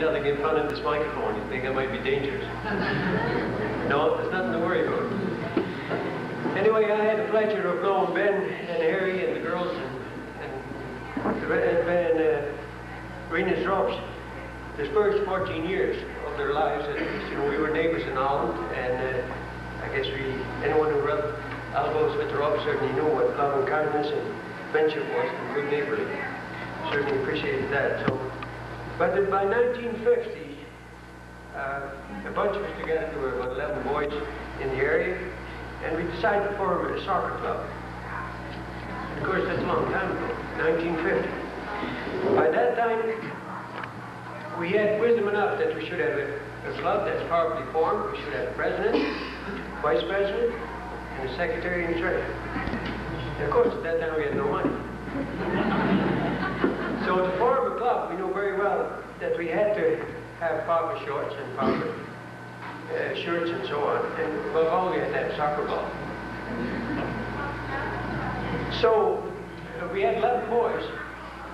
nothing in front of this microphone. You think I might be dangerous. No, there's nothing to worry about. Anyway, I had the pleasure of knowing Ben and Harry and the girls and Rena's Drops the first 14 years of their lives. At least, you know, we were neighbours in Ireland, and I guess anyone who rubbed elbows with the Drops certainly knew what love and kindness and friendship was and good neighbourly. Certainly appreciated that. So, but by 1950, a bunch of us together, there were about 11 boys in the area, and we decided to form a soccer club. Of course, that's a long time ago, 1950. By that time, we had wisdom enough that we should have a club that's properly formed. We should have a president, vice president, and a secretary and treasurer. And of course, at that time, we had no money. So to form a club, we know very well that we had to have proper shorts and proper shirts and so on. And above all, we had to have a soccer ball. So we had 11 boys,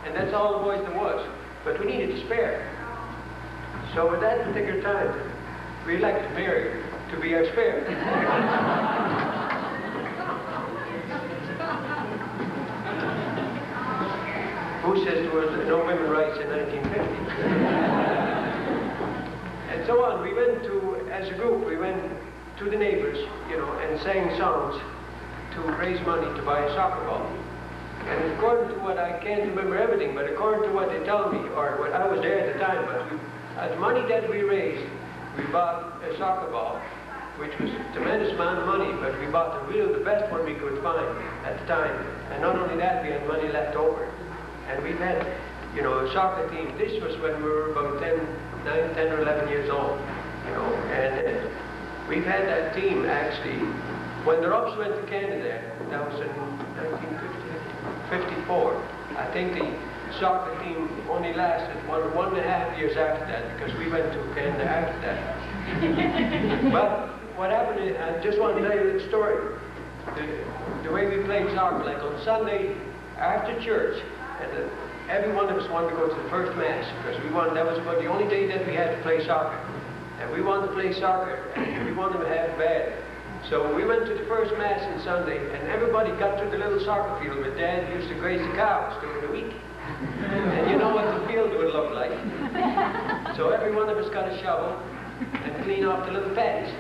and that's all the boys there was. But we needed to spare. So at that particular time, we elected Mary to be our spare. Who says there was no women's rights in 1950? And so on. We went to, as a group, we went to the neighbors, you know, and sang songs to raise money to buy a soccer ball. And according to what, I can't remember everything, but according to what they tell me, or what I was there at the time, but the money that we raised, we bought a soccer ball, which was a tremendous amount of money, but we bought the best one we could find at the time. And not only that, we had money left over. And we've had, you know, a soccer team. This was when we were about 10 or 11 years old, you know. And we've had that team, actually, when the Rups went to Canada, that was in 1954. I think the soccer team only lasted 1.5 years after that, because we went to Canada after that. But what happened is, I just want to tell you the story. The way we played soccer, like on Sunday after church, and every one of us wanted to go to the first mass, because that was about the only day that we had to play soccer. And we wanted to play soccer, and we wanted to have it bad. So we went to the first mass on Sunday, and everybody got to the little soccer field where Dad used to graze the cows during the week. And you know what the field would look like. So every one of us got a shovel and clean off the little pads.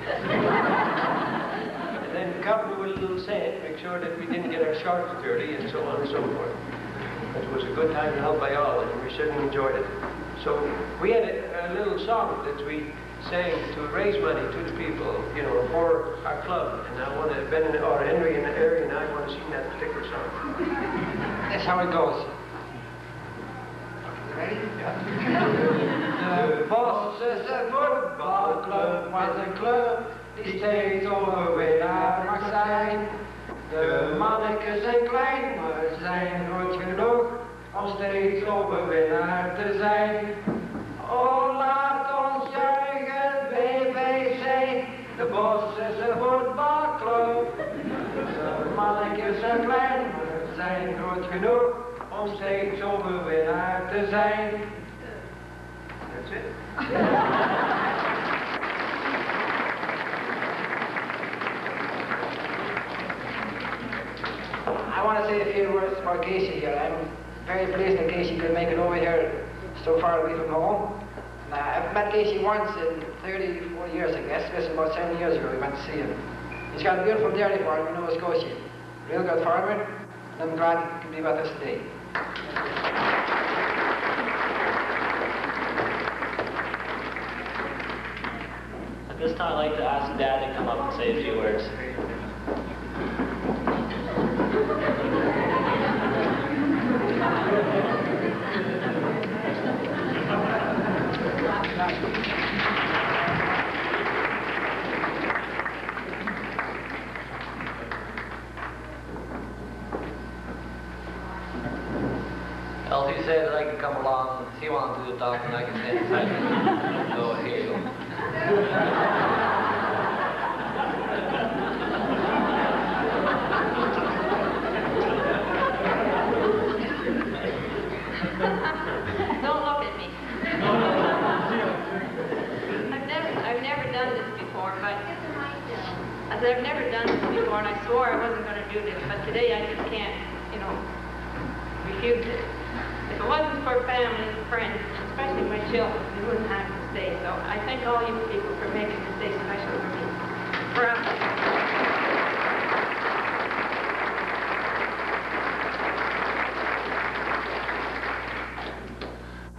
And then cover it with a little sand, make sure that we didn't get our shorts dirty, and so on and so forth. It was a good time held by all, and we certainly enjoyed it. So we had a little song that we sang to raise money to the people, you know, for our club. And I want to, Henry and Harry and I want to sing that particular song. That's how it goes. Ready? Yeah. The Bosses Football Club was a club. He stays over with our side. De mannetjes en klein, we zijn groot genoeg om steeds over winnaar te zijn. Oh, laat ons juichen, BVC, de Bossische voetbalclub. De mannetjes en klein, we zijn groot genoeg om steeds over winnaar te zijn. That's it. I want to say a few words for Casey here. I'm very pleased that Casey could make it over here so far away from home. And I've met Casey once in 30, 40 years, I guess. This was about 7 years ago we went to see him. He's got a beautiful dairy farm in Nova Scotia. Real good farmer, and I'm glad he could be with us today. At this time, I'd like to ask Dad to come up and say a few words. Well, if he said that I could come along, he wanted to do the talking, I can stand beside him. So here you go. Don't look at me. never done this before, and I swore I wasn't going to do this, but today I just can't, you know, refuse it. If it wasn't for family and friends, especially my children, we wouldn't have to stay. So I thank all you people for making this day special for me.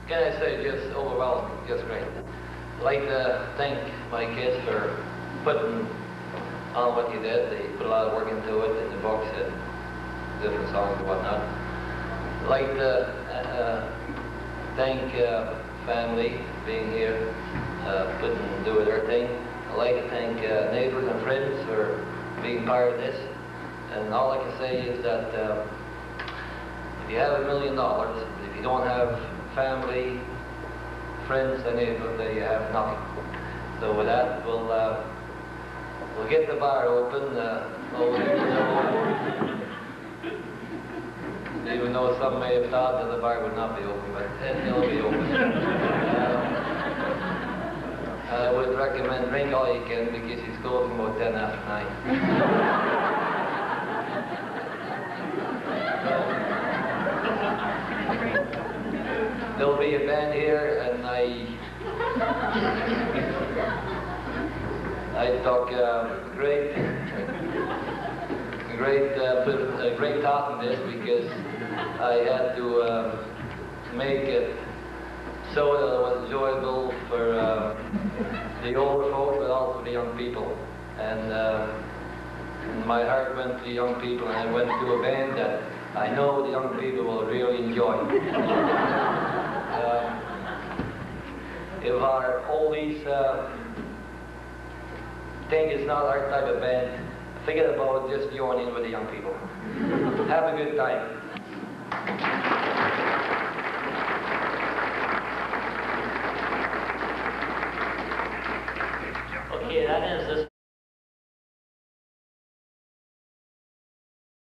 Can I say just overwhelming, just great. I'd like to thank my kids for putting on what you did. They put a lot of work into it, in the books and different songs and whatnot. I'd like to thank family being here, doing their thing. I'd like to thank neighbors and friends for being part of this. And all I can say is that if you have $1 million, if you don't have family, friends, and neighbors, then you have nothing. So with that, we'll get the bar open. Even though some may have thought that the bar would not be open, but it'll be open. I would recommend drink all you can because it's closing about 10 after 9. There'll be a band here, and I took great thought in this because I had to make it so that it was enjoyable for the older folks, but also the young people. And my heart went to the young people, and I went to a band that I know the young people will really enjoy. If our oldies think it's not our type of band, forget about it, just join in with the young people. Have a good time.